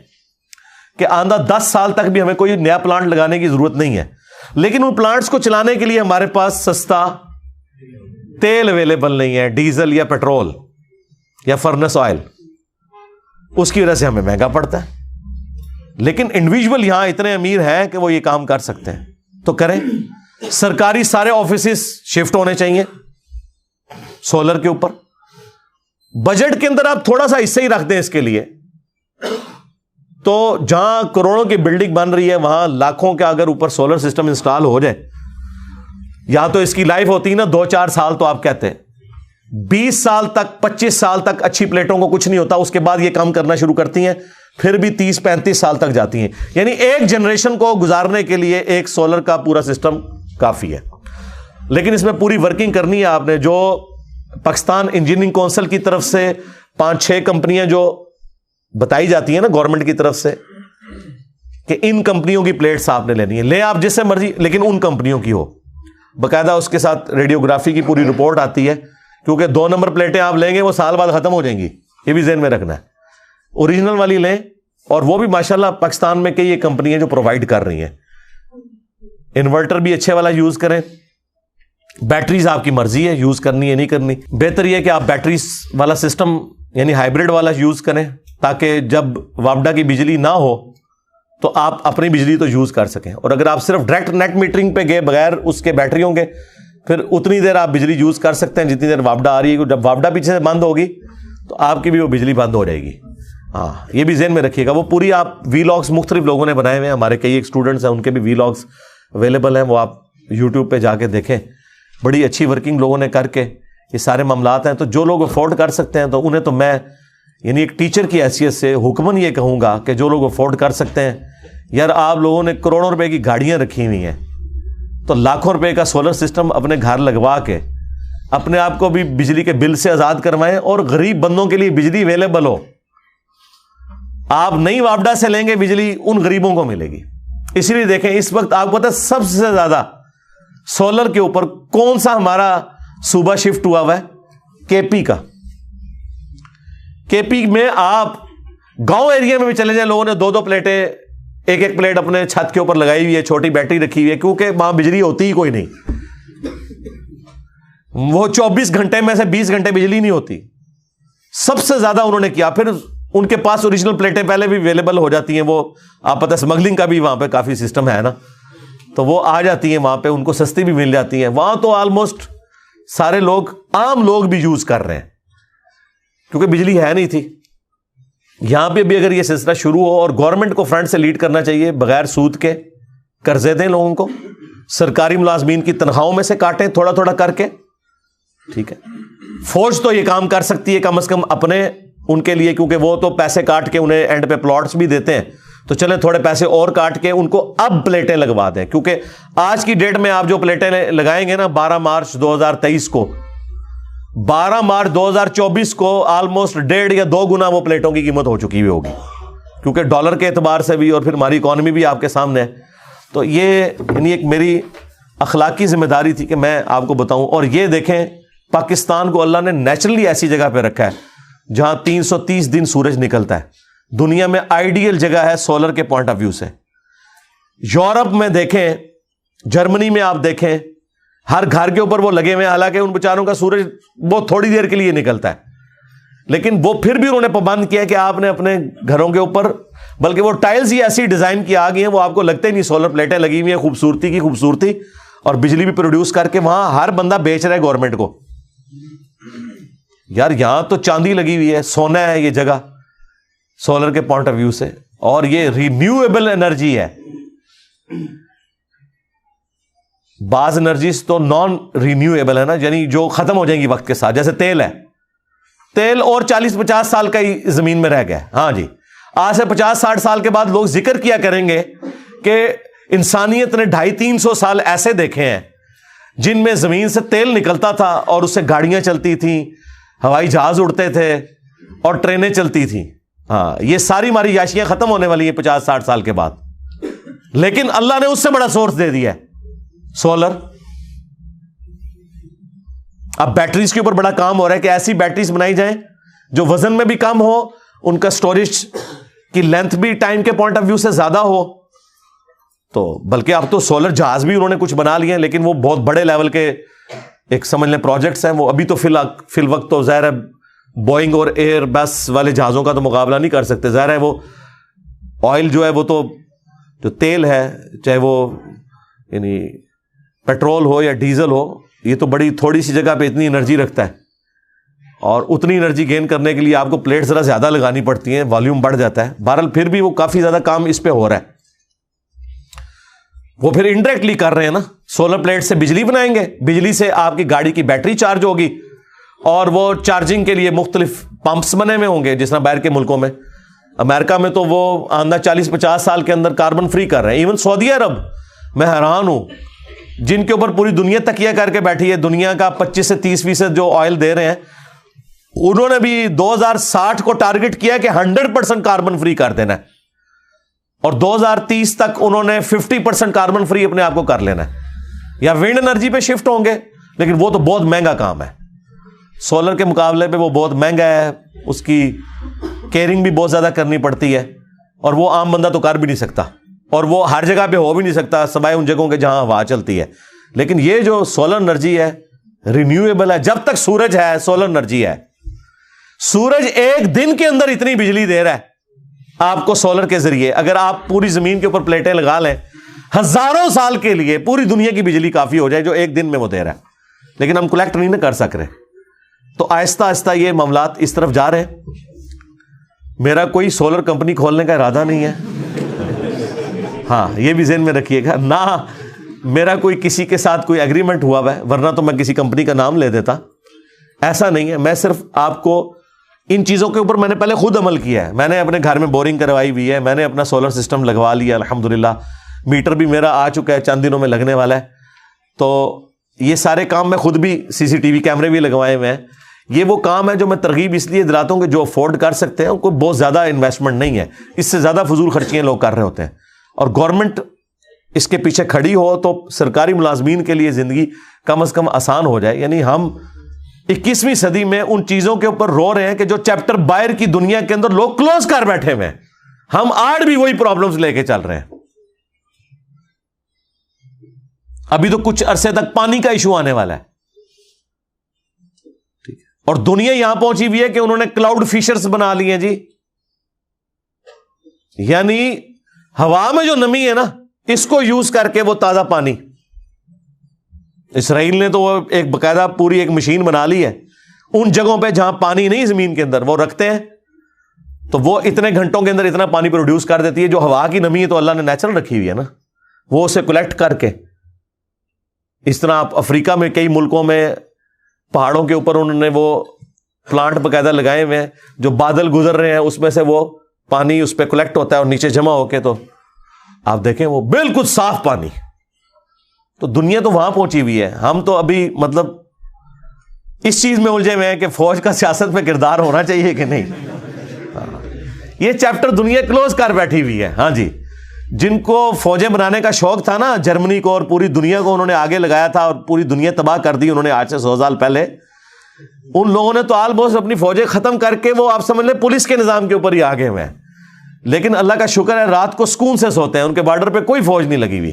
کہ آندہ 10 سال تک بھی ہمیں کوئی نیا پلانٹ لگانے کی ضرورت نہیں ہے. لیکن ان پلانٹس کو چلانے کے لیے ہمارے پاس سستا تیل اویلیبل نہیں ہے, ڈیزل یا پیٹرول یا فرنس آئل, اس کی وجہ سے ہمیں مہنگا پڑتا ہے. لیکن انڈیویجول یہاں اتنے امیر ہیں کہ وہ یہ کام کر سکتے ہیں, تو کریں. سرکاری سارے آفیسز شفٹ ہونے چاہیے سولر کے اوپر. بجٹ کے اندر آپ تھوڑا سا حصہ ہی رکھ دیں اس کے لیے, تو جہاں کروڑوں کی بلڈنگ بن رہی ہے وہاں لاکھوں کا اگر اوپر سولر سسٹم انسٹال ہو جائے, یا تو اس کی لائف ہوتی ہے نا 2-4 سال, تو آپ کہتے ہیں 20 سال تک 25 سال تک اچھی پلیٹوں کو کچھ نہیں ہوتا, اس کے بعد یہ کام کرنا شروع کرتی ہیں, پھر بھی 30-35 سال تک جاتی ہیں. یعنی ایک جنریشن کو گزارنے کے لیے ایک سولر کا پورا سسٹم کافی ہے. لیکن اس میں پوری ورکنگ کرنی ہے آپ نے. جو پاکستان انجینئرنگ کونسل کی طرف سے 5-6 کمپنیاں جو بتائی جاتی ہیں نا گورنمنٹ کی طرف سے کہ ان کمپنیوں کی پلیٹس آپ نے لینی ہے, لیں آپ جس سے مرضی, لیکن ان کمپنیوں کی ہو. باقاعدہ اس کے ساتھ ریڈیوگرافی کی پوری رپورٹ آتی ہے, کیونکہ 2 نمبر پلیٹیں آپ لیں گے وہ سال بعد ختم ہو جائیں گی, یہ بھی ذہن میں رکھنا ہے. اوریجنل والی لیں, اور وہ بھی ماشاءاللہ پاکستان میں کئی کمپنیاں جو پرووائڈ کر رہی ہیں. انورٹر بھی اچھے والا یوز کریں. بیٹریز آپ کی مرضی ہے یوز کرنی ہے نہیں کرنی. بہتر یہ کہ آپ بیٹریز والا سسٹم یعنی ہائیبرڈ والا یوز کریں, تاکہ جب وابڈا کی بجلی نہ ہو تو آپ اپنی بجلی تو یوز کر سکیں. اور اگر آپ صرف ڈائریکٹ نیٹ میٹرنگ پہ گئے بغیر اس کے بیٹریوں کے, پھر اتنی دیر آپ بجلی یوز کر سکتے ہیں جتنی دیر واپڈا آ رہی ہے. جب واپڈا پیچھے سے بند ہوگی تو آپ کی بھی وہ بجلی بند ہو جائے گی. ہاں, یہ بھی ذہن میں رکھیے گا. وہ پوری آپ وی لاگس مختلف لوگوں نے بنائے ہوئے ہیں, ہمارے کئی ایک اسٹوڈنٹس ہیں, ان کے بھی وی لاگس اویلیبل ہیں, وہ آپ یوٹیوب پہ جا کے دیکھیں. بڑی اچھی ورکنگ لوگوں نے کر کے یہ سارے معاملات ہیں. تو جو لوگ افورڈ کر سکتے ہیں تو انہیں تو میں یعنی ایک ٹیچر کی حیثیت سے حکمن یہ کہوں گا کہ جو لوگ افورڈ کر سکتے ہیں, یار آپ لوگوں نے کروڑوں روپے کی گاڑیاں رکھی ہوئی ہیں, تو لاکھوں روپے کا سولر سسٹم اپنے گھر لگوا کے اپنے آپ کو بھی بجلی کے بل سے آزاد کروائیں, اور غریب بندوں کے لیے بجلی اویلیبل ہو. آپ نئی واپڈا سے لیں گے بجلی, ان غریبوں کو ملے گی. اسی لیے دیکھیں اس وقت آپ کو پتہ ہے سب سے زیادہ سولر کے اوپر کون سا ہمارا صوبہ شفٹ ہوا ہوا ہے؟ کے پی کا. کے پی میں آپ گاؤں ایریا میں بھی چلے جائیں, لوگوں نے 2 پلیٹیں, ایک پلیٹ اپنے چھت کے اوپر لگائی ہوئی ہے, چھوٹی بیٹری رکھی ہوئی ہے, کیونکہ وہاں بجلی ہوتی ہی کوئی نہیں. وہ 24 گھنٹے میں سے 20 گھنٹے بجلی نہیں ہوتی. سب سے زیادہ انہوں نے کیا. پھر ان کے پاس اوریجنل پلیٹیں پہلے بھی اویلیبل ہو جاتی ہیں, وہ آپ پتہ اسمگلنگ کا بھی وہاں پہ کافی سسٹم ہے نا, تو وہ آ جاتی ہیں وہاں پہ, ان کو سستی بھی مل جاتی ہیں. وہاں تو آلموسٹ سارے لوگ, عام لوگ بھی یوز کر رہے ہیں کیونکہ بجلی ہے نہیں تھی. یہاں پہ بھی اگر یہ سلسلہ شروع ہو, اور گورنمنٹ کو فرنٹ سے لیڈ کرنا چاہیے, بغیر سود کے قرضے دیں لوگوں کو, سرکاری ملازمین کی تنخواہوں میں سے کاٹیں تھوڑا تھوڑا کر کے. ٹھیک ہے, فوج تو یہ کام کر سکتی ہے کم از کم اپنے ان کے لیے, کیونکہ وہ تو پیسے کاٹ کے انہیں اینڈ پہ پلاٹس بھی دیتے ہیں, تو چلیں تھوڑے پیسے اور کاٹ کے ان کو اب پلیٹیں لگوا دیں. کیونکہ آج کی ڈیٹ میں آپ جو پلیٹیں لگائیں گے نا 12 مارچ 2023 کو, 12 مارچ 2024 کو آلموسٹ 1.5 یا 2 گنا وہ پلیٹوں کی قیمت ہو چکی ہوئی ہوگی, کیونکہ ڈالر کے اعتبار سے بھی, اور پھر ہماری اکانومی بھی آپ کے سامنے ہے. تو یہ یعنی ایک میری اخلاقی ذمہ داری تھی کہ میں آپ کو بتاؤں. اور یہ دیکھیں پاکستان کو اللہ نے نیچرلی ایسی جگہ پہ رکھا ہے جہاں 330 دن سورج نکلتا ہے. دنیا میں آئیڈیل جگہ ہے سولر کے پوائنٹ آف ویو سے. یورپ میں دیکھیں, جرمنی میں آپ دیکھیں, ہر گھر کے اوپر وہ لگے ہوئے ہیں. حالانکہ ان بیچاروں کا سورج بہت تھوڑی دیر کے لیے نکلتا ہے, لیکن وہ پھر بھی انہوں نے پابند کیا کہ آپ نے اپنے گھروں کے اوپر, بلکہ وہ ٹائلز ہی ایسی ڈیزائن کی آ گئی ہیں وہ آپ کو لگتے ہی نہیں, سولر پلیٹیں لگی ہوئی ہیں, خوبصورتی کی خوبصورتی, اور بجلی بھی پروڈیوس کر کے وہاں ہر بندہ بیچ رہا ہے گورنمنٹ کو. یار یہاں تو چاندی لگی ہوئی ہے, سونا ہے یہ جگہ سولر کے پوائنٹ آف ویو سے. اور یہ رینیویبل انرجی ہے. بعض انرجیز تو نان رینیویبل ہے نا, یعنی جو ختم ہو جائیں گی وقت کے ساتھ, جیسے تیل ہے. تیل اور 40-50 سال کا ہی زمین میں رہ گیا. ہاں جی, آج سے 50-60 سال کے بعد لوگ ذکر کیا کریں گے کہ انسانیت نے 250-300 سال ایسے دیکھے ہیں جن میں زمین سے تیل نکلتا تھا, اور اس سے گاڑیاں چلتی تھیں, ہوائی جہاز اڑتے تھے, اور ٹرینیں چلتی تھیں. ہاں, یہ ساری ہماری یاشیاں ختم ہونے والی ہیں 50-60 سال کے بعد. لیکن اللہ نے اس سے بڑا سورس دے دیا ہے سولر. اب بیٹریز کے اوپر بڑا کام ہو رہا ہے کہ ایسی بیٹریز بنائی جائیں جو وزن میں بھی کم ہو, ان کا سٹوریج کی لینتھ بھی ٹائم کے پوائنٹ آف ویو سے زیادہ ہو. تو بلکہ اب تو سولر جہاز بھی انہوں نے کچھ بنا لیے ہیں, لیکن وہ بہت بڑے لیول کے ایک سمجھ لیں پروجیکٹس ہیں. وہ ابھی تو فی الوقت تو ظاہر ہے بوئنگ اور ایئر بس والے جہازوں کا تو مقابلہ نہیں کر سکتے. ظاہر ہے وہ آئل جو ہے, وہ تو جو تیل ہے, چاہے وہ یعنی پیٹرول ہو یا ڈیزل ہو, یہ تو بڑی تھوڑی سی جگہ پہ اتنی انرجی رکھتا ہے, اور اتنی انرجی گین کرنے کے لیے آپ کو پلیٹ ذرا زیادہ لگانی پڑتی ہیں, والیوم بڑھ جاتا ہے. بہرحال پھر بھی وہ کافی زیادہ کام اس پہ ہو رہا ہے. وہ پھر انڈائریکٹلی کر رہے ہیں نا, سولر پلیٹ سے بجلی بنائیں گے, بجلی سے آپ کی گاڑی کی بیٹری چارج ہوگی, اور وہ چارجنگ کے لیے مختلف پمپس بنے ہوئے ہوں گے, جس طرح باہر کے ملکوں میں. امریکہ میں تو وہ آندہ 40-50 سال کے اندر کاربن فری کر رہے ہیں. ایون سعودی عرب, میں حیران ہوں, جن کے اوپر پوری دنیا تکیہ کر کے بیٹھی ہے, دنیا کا 25 سے 30% جو آئل دے رہے ہیں, انہوں نے بھی 2060 کو ٹارگٹ کیا کہ 100% کاربن فری کر دینا ہے, اور 2030 تک انہوں نے 50% کاربن فری اپنے آپ کو کر لینا ہے. یا ونڈ انرجی پہ شفٹ ہوں گے, لیکن وہ تو بہت مہنگا کام ہے. سولر کے مقابلے پہ وہ بہت مہنگا ہے, اس کی کیئرنگ بھی بہت زیادہ کرنی پڑتی ہے, اور وہ عام بندہ تو کر بھی نہیں سکتا, اور وہ ہر جگہ پہ ہو بھی نہیں سکتا سوائے ان جگہوں کے جہاں ہوا چلتی ہے. لیکن یہ جو سولر انرجی ہے رینیویبل ہے. جب تک سورج ہے سولر انرجی ہے. سورج ایک دن کے اندر اتنی بجلی دے رہا ہے آپ کو سولر کے ذریعے اگر آپ پوری زمین کے اوپر پلیٹیں لگا لیں، ہزاروں سال کے لیے پوری دنیا کی بجلی کافی ہو جائے جو ایک دن میں وہ دے رہا ہے، لیکن ہم کلیکٹ نہیں کر سک رہے. تو آہستہ آہستہ یہ معاملات اس طرف جا رہے ہیں. میرا کوئی سولر کمپنی کھولنے کا ارادہ نہیں ہے، ہاں یہ بھی ذہن میں رکھیے گا. نہ میرا کوئی کسی کے ساتھ کوئی ایگریمنٹ ہوا ہے، ورنہ تو میں کسی کمپنی کا نام لے دیتا. ایسا نہیں ہے. میں صرف آپ کو ان چیزوں کے اوپر میں نے پہلے خود عمل کیا ہے. میں نے اپنے گھر میں بورنگ کروائی ہوئی ہے، میں نے اپنا سولر سسٹم لگوا لیا الحمدللہ. میٹر بھی میرا آ چکا ہے، چند دنوں میں لگنے والا ہے. تو یہ سارے کام میں خود بھی CCTV کیمرے بھی لگوائے ہوئے ہیں. یہ وہ کام ہے جو میں ترغیب اس لیے دلاتا ہوں کہ جو افورڈ کر سکتے ہیں ان کو بہت زیادہ انویسٹمنٹ نہیں ہے، اس سے زیادہ فضول خرچیاں لوگ کر رہے ہوتے ہیں. اور گورنمنٹ اس کے پیچھے کھڑی ہو تو سرکاری ملازمین کے لیے زندگی کم از کم آسان ہو جائے. یعنی ہم 21ویں صدی میں ان چیزوں کے اوپر رو رہے ہیں کہ جو چیپٹر باہر کی دنیا کے اندر لوگ کلوز کر بیٹھے ہوئے ہیں، ہم آج بھی وہی پرابلمز لے کے چل رہے ہیں. ابھی تو کچھ عرصے تک پانی کا ایشو آنے والا ہے، ٹھیک ہے. اور دنیا یہاں پہنچی ہوئی ہے کہ انہوں نے کلاؤڈ فشرز بنا لی ہیں جی. یعنی ہوا میں جو نمی ہے نا، اس کو یوز کر کے وہ تازہ پانی، اسرائیل نے تو وہ ایک باقاعدہ پوری ایک مشین بنا لی ہے. ان جگہوں پہ جہاں پانی نہیں زمین کے اندر وہ رکھتے ہیں تو وہ اتنے گھنٹوں کے اندر اتنا پانی پروڈیوس کر دیتی ہے. جو ہوا کی نمی ہے تو اللہ نے نیچرل رکھی ہوئی ہے نا، وہ اسے کلیکٹ کر کے. اس طرح آپ افریقہ میں کئی ملکوں میں پہاڑوں کے اوپر انہوں نے وہ پلانٹ باقاعدہ لگائے ہوئے ہیں، جو بادل گزر رہے ہیں اس میں سے وہ پانی اس پہ کلیکٹ ہوتا ہے اور نیچے جمع ہو کے تو آپ دیکھیں وہ بالکل صاف پانی. تو دنیا تو وہاں پہنچی ہوئی ہے. ہم تو ابھی مطلب اس چیز میں الجھے ہوئے ہیں کہ فوج کا سیاست میں کردار ہونا چاہیے کہ نہیں. یہ چیپٹر دنیا کلوز کر بیٹھی ہوئی ہے. ہاں جی، جن کو فوجیں بنانے کا شوق تھا نا، جرمنی کو اور پوری دنیا کو انہوں نے آگے لگایا تھا اور پوری دنیا تباہ کر دی انہوں نے آج سے 100 سال پہلے. ان لوگوں نے تو آلموسٹ اپنی فوجیں ختم کر کے وہ آپ سمجھ لیں پولیس کے نظام کے اوپر ہی آگے ہوئے ہیں. لیکن اللہ کا شکر ہے رات کو سکون سے سوتے ہیں، ان کے بارڈر پہ کوئی فوج نہیں لگی ہوئی.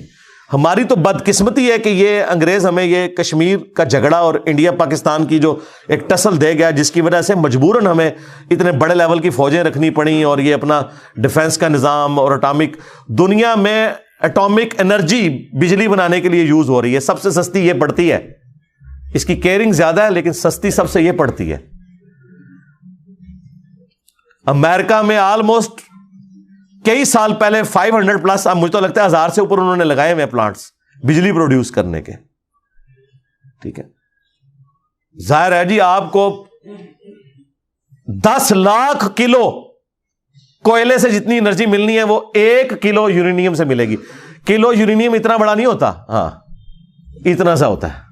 ہماری تو بدقسمتی ہے کہ یہ انگریز ہمیں یہ کشمیر کا جھگڑا اور انڈیا پاکستان کی جو ایک ٹسل دے گیا، جس کی وجہ سے مجبوراً ہمیں اتنے بڑے لیول کی فوجیں رکھنی پڑیں. اور یہ اپنا ڈیفنس کا نظام اور اٹامک، دنیا میں اٹامک انرجی بجلی بنانے کے لیے یوز ہو رہی ہے. سب سے سستی یہ پڑتی ہے، اس کی کیئرنگ زیادہ ہے لیکن سستی سب سے یہ پڑتی ہے. امریکہ میں آلموسٹ کئی سال پہلے 500+، اب مجھے تو لگتا ہے 1000 سے اوپر انہوں نے لگائے ہوئے پلانٹس بجلی پروڈیوس کرنے کے. ٹھیک ہے، ظاہر ہے جی آپ کو 10 لاکھ کلو کوئلے سے جتنی انرجی ملنی ہے وہ 1 کلو یورینیم سے ملے گی. کلو یورینیم اتنا بڑا نہیں ہوتا، ہاں اتنا سا ہوتا ہے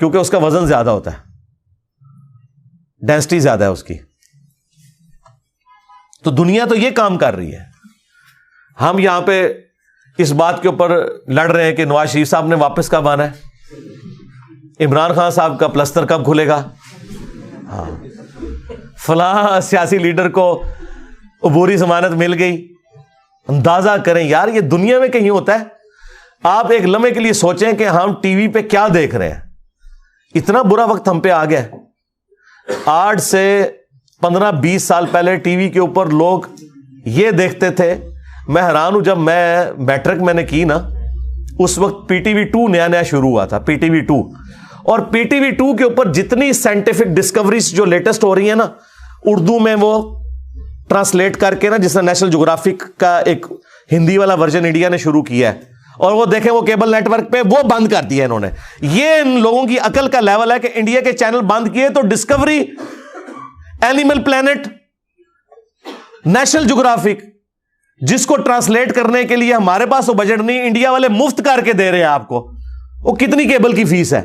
کیونکہ اس کا وزن زیادہ ہوتا ہے، ڈینسٹی زیادہ ہے اس کی. تو دنیا تو یہ کام کر رہی ہے. ہم یہاں پہ اس بات کے اوپر لڑ رہے ہیں کہ نواز شریف صاحب نے واپس کب آنا ہے، عمران خان صاحب کا پلستر کب کھلے گا، ہاں فلاں سیاسی لیڈر کو عبوری ضمانت مل گئی. اندازہ کریں یار یہ دنیا میں کہیں ہوتا ہے. آپ ایک لمحے کے لیے سوچیں کہ ہم ٹی وی پہ کیا دیکھ رہے ہیں. اتنا برا وقت ہم پہ آ گیا. آج سے 15-20 سال پہلے ٹی وی کے اوپر لوگ یہ دیکھتے تھے. میں حیران ہوں، جب میں میٹرک میں نے کی نا اس وقت PTV2 نیا شروع ہوا تھا، PTV2. اور PTV2 کے اوپر جتنی سائنٹیفک ڈسکوریز جو لیٹسٹ ہو رہی ہیں نا، اردو میں وہ ٹرانسلیٹ کر کے نا، جس طرح نیشنل جغرافک کا ایک ہندی والا ورژن انڈیا نے شروع کیا ہے، اور وہ دیکھیں وہ کیبل نیٹ ورک پہ وہ بند کر دیا انہوں نے. یہ ان لوگوں کی عقل کا لیول ہے کہ انڈیا کے چینل بند کیے تو Discovery, animal planet, national geographic, جس کو ٹرانسلیٹ کرنے کے لیے ہمارے پاس وہ بجٹ نہیں، انڈیا والے مفت کر کے دے رہے ہیں آپ کو. وہ کتنی کیبل کی فیس ہے،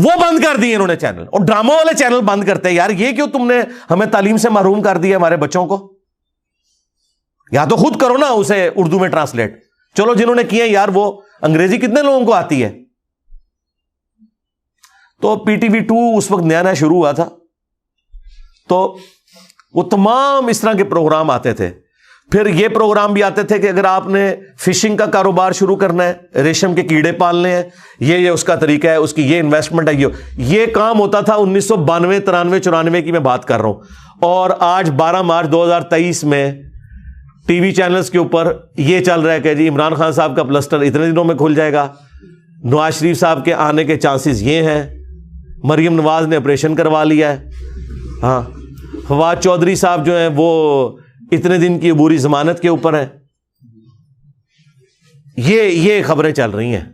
وہ بند کر دی انہوں نے چینل. اور ڈراموں والے چینل بند کرتے ہیں. یار یہ کیوں تم نے ہمیں تعلیم سے محروم کر دیا ہمارے بچوں کو؟ یا تو خود کرو نا اسے اردو میں ٹرانسلیٹ. چلو جنہوں نے کیے یار وہ انگریزی کتنے لوگوں کو آتی ہے. تو PTV2 اس وقت نیا شروع ہوا تھا، تو وہ تمام اس طرح کے پروگرام آتے تھے. پھر یہ پروگرام بھی آتے تھے کہ اگر آپ نے فشنگ کا کاروبار شروع کرنا ہے، ریشم کے کیڑے پالنے ہیں، یہ اس کا طریقہ ہے، اس کی یہ انویسٹمنٹ ہے. یہ کام ہوتا تھا 1992 93 94 کی میں بات کر رہا ہوں. اور آج 12 مارچ 2023 میں ٹی وی چینلز کے اوپر یہ چل رہا ہے کہ جی عمران خان صاحب کا پلسٹر اتنے دنوں میں کھل جائے گا، نواز شریف صاحب کے آنے کے چانسز یہ ہیں، مریم نواز نے آپریشن کروا لیا ہے، ہاں فواد چودھری صاحب جو ہیں وہ اتنے دن کی عبوری ضمانت کے اوپر ہیں. یہ خبریں چل رہی ہیں،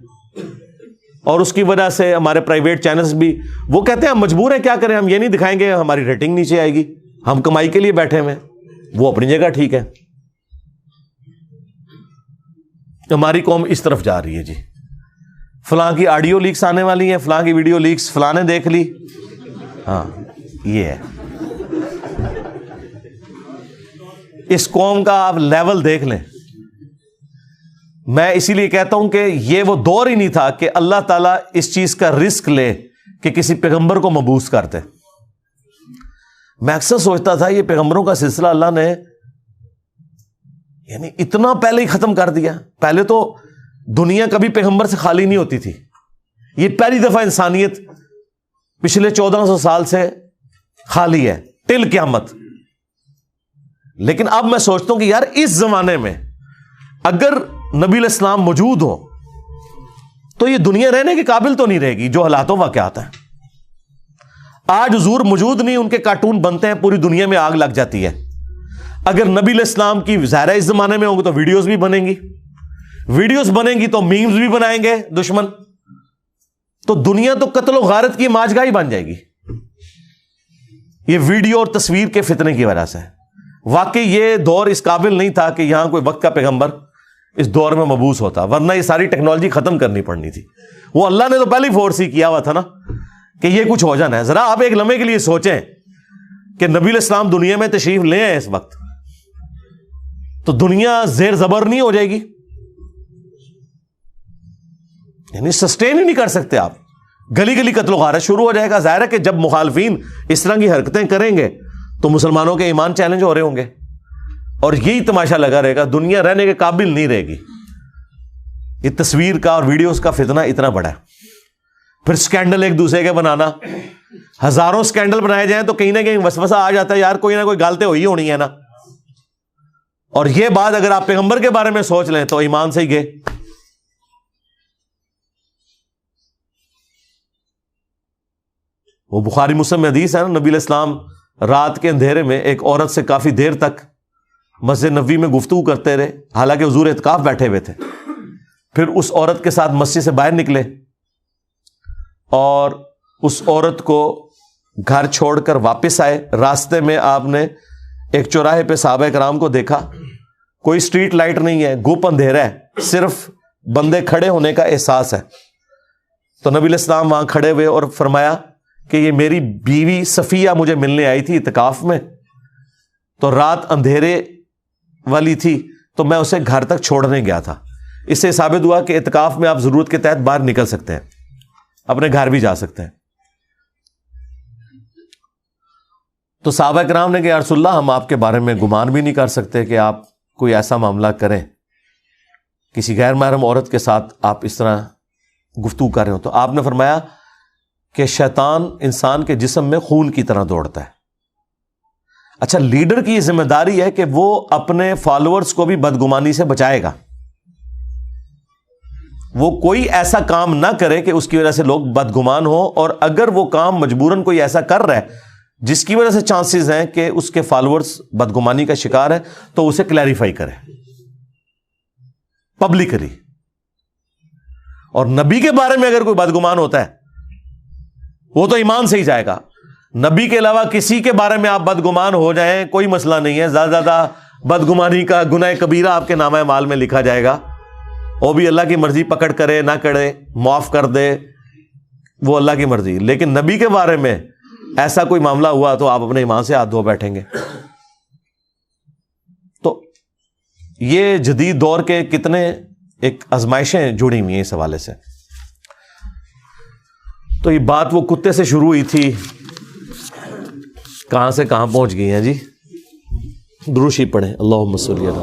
اور اس کی وجہ سے ہمارے پرائیویٹ چینلز بھی وہ کہتے ہیں ہم مجبور ہیں، کیا کریں، ہم یہ نہیں دکھائیں گے، ہماری ریٹنگ نیچے آئے گی، ہم کمائی کے لیے بیٹھے ہوئے. وہ اپنی جگہ ٹھیک ہے. ہماری قوم اس طرف جا رہی ہے جی، فلاں کی آڈیو لیکس آنے والی ہیں، فلاں کی ویڈیو لیکس فلاں نے دیکھ لی. ہاں یہ ہے اس قوم کا. آپ لیول دیکھ لیں. میں اسی لیے کہتا ہوں کہ یہ وہ دور ہی نہیں تھا کہ اللہ تعالیٰ اس چیز کا رسک لے کہ کسی پیغمبر کو مبعوث کرتے. میں اکثر سوچتا تھا یہ پیغمبروں کا سلسلہ اللہ نے یعنی اتنا پہلے ہی ختم کر دیا. پہلے تو دنیا کبھی پیغمبر سے خالی نہیں ہوتی تھی. یہ پہلی دفعہ انسانیت پچھلے 1400 سال سے خالی ہے ٹل قیامت. لیکن اب میں سوچتا ہوں کہ یار اس زمانے میں اگر نبی علیہ السلام موجود ہو تو یہ دنیا رہنے کے قابل تو نہیں رہے گی جو حالات و واقعات ہیں. آج حضور موجود نہیں، ان کے کارٹون بنتے ہیں، پوری دنیا میں آگ لگ جاتی ہے. اگر نبی علیہ السلام کی ظاہرہ اس زمانے میں ہوں گے تو ویڈیوز بھی بنیں گی، ویڈیوز بنیں گی تو میمز بھی بنائیں گے دشمن. تو دنیا تو قتل و غارت کی ماجگاہ ہی بن جائے گی یہ ویڈیو اور تصویر کے فتنے کی وجہ سے. واقعی یہ دور اس قابل نہیں تھا کہ یہاں کوئی وقت کا پیغمبر اس دور میں مبعوث ہوتا، ورنہ یہ ساری ٹیکنالوجی ختم کرنی پڑنی تھی. وہ اللہ نے تو پہلی فورس ہی کیا ہوا تھا نا کہ یہ کچھ ہو جانا ہے. ذرا آپ ایک لمحے کے لیے سوچیں کہ نبی علیہ السلام دنیا میں تشریف لے آئے اس وقت تو دنیا زیر زبر نہیں ہو جائے گی، یعنی سسٹین ہی نہیں کر سکتے آپ. گلی گلی قتل و غارت شروع ہو جائے گا. ظاہر ہے کہ جب مخالفین اس طرح کی حرکتیں کریں گے تو مسلمانوں کے ایمان چیلنج ہو رہے ہوں گے، اور یہی تماشا لگا رہے گا. دنیا رہنے کے قابل نہیں رہے گی. یہ تصویر کا اور ویڈیوز کا فتنہ اتنا بڑا ہے. پھر سکینڈل ایک دوسرے کے بنانا، ہزاروں سکینڈل بنائے جائیں تو کہیں نہ کہیں وسوسہ آ جاتا ہے یار کوئی نہ کوئی غلطی ہوئی ہونی ہے نا. اور یہ بات اگر آپ پیغمبر کے بارے میں سوچ لیں تو ایمان سے ہی گئے. وہ بخاری مسلم میں حدیث ہے نا، نبی علیہ السلام رات کے اندھیرے میں ایک عورت سے کافی دیر تک مسجد نبوی میں گفتگو کرتے رہے، حالانکہ حضور اعتکاف بیٹھے ہوئے تھے. پھر اس عورت کے ساتھ مسجد سے باہر نکلے اور اس عورت کو گھر چھوڑ کر واپس آئے. راستے میں آپ نے ایک چوراہے پہ صحابہ کرام کو دیکھا، کوئی اسٹریٹ لائٹ نہیں ہے، گھوپ اندھیرا ہے، صرف بندے کھڑے ہونے کا احساس ہے. تو نبی علیہ السلام وہاں کھڑے ہوئے اور فرمایا کہ یہ میری بیوی صفیہ مجھے ملنے آئی تھی اعتکاف میں، تو رات اندھیرے والی تھی تو میں اسے گھر تک چھوڑنے گیا تھا. اس سے ثابت ہوا کہ اعتکاف میں آپ ضرورت کے تحت باہر نکل سکتے ہیں، اپنے گھر بھی جا سکتے ہیں. تو صحابہ کرام نے کہ یا رسول اللہ ہم آپ کے بارے میں گمان بھی نہیں کر سکتے کہ آپ کوئی ایسا معاملہ کریں، کسی غیر محرم عورت کے ساتھ آپ اس طرح گفتگو کر رہے ہو. تو آپ نے فرمایا کہ شیطان انسان کے جسم میں خون کی طرح دوڑتا ہے. اچھا، لیڈر کی یہ ذمہ داری ہے کہ وہ اپنے فالوورز کو بھی بدگمانی سے بچائے گا. وہ کوئی ایسا کام نہ کرے کہ اس کی وجہ سے لوگ بدگمان ہو، اور اگر وہ کام مجبوراً کوئی ایسا کر رہا ہے جس کی وجہ سے چانسز ہیں کہ اس کے فالوورز بدگمانی کا شکار ہے تو اسے کلیریفائی کرے پبلکلی. اور نبی کے بارے میں اگر کوئی بدگمان ہوتا ہے وہ تو ایمان سے ہی جائے گا. نبی کے علاوہ کسی کے بارے میں آپ بدگمان ہو جائیں کوئی مسئلہ نہیں ہے. زیادہ زیادہ بدگمانی کا گناہ کبیرہ آپ کے نامہ اعمال میں لکھا جائے گا. وہ بھی اللہ کی مرضی، پکڑ کرے نہ کرے، معاف کر دے، وہ اللہ کی مرضی. لیکن نبی کے بارے میں ایسا کوئی معاملہ ہوا تو آپ اپنے ایمان سے ہاتھ دھو بیٹھیں گے. تو یہ جدید دور کے کتنے ایک آزمائشیں جڑی ہوئی ہیں اس حوالے سے. تو یہ بات وہ کتے سے شروع ہوئی تھی، کہاں سے کہاں پہنچ گئی ہیں جی. دروشی پڑھیں. اللہم صلی علی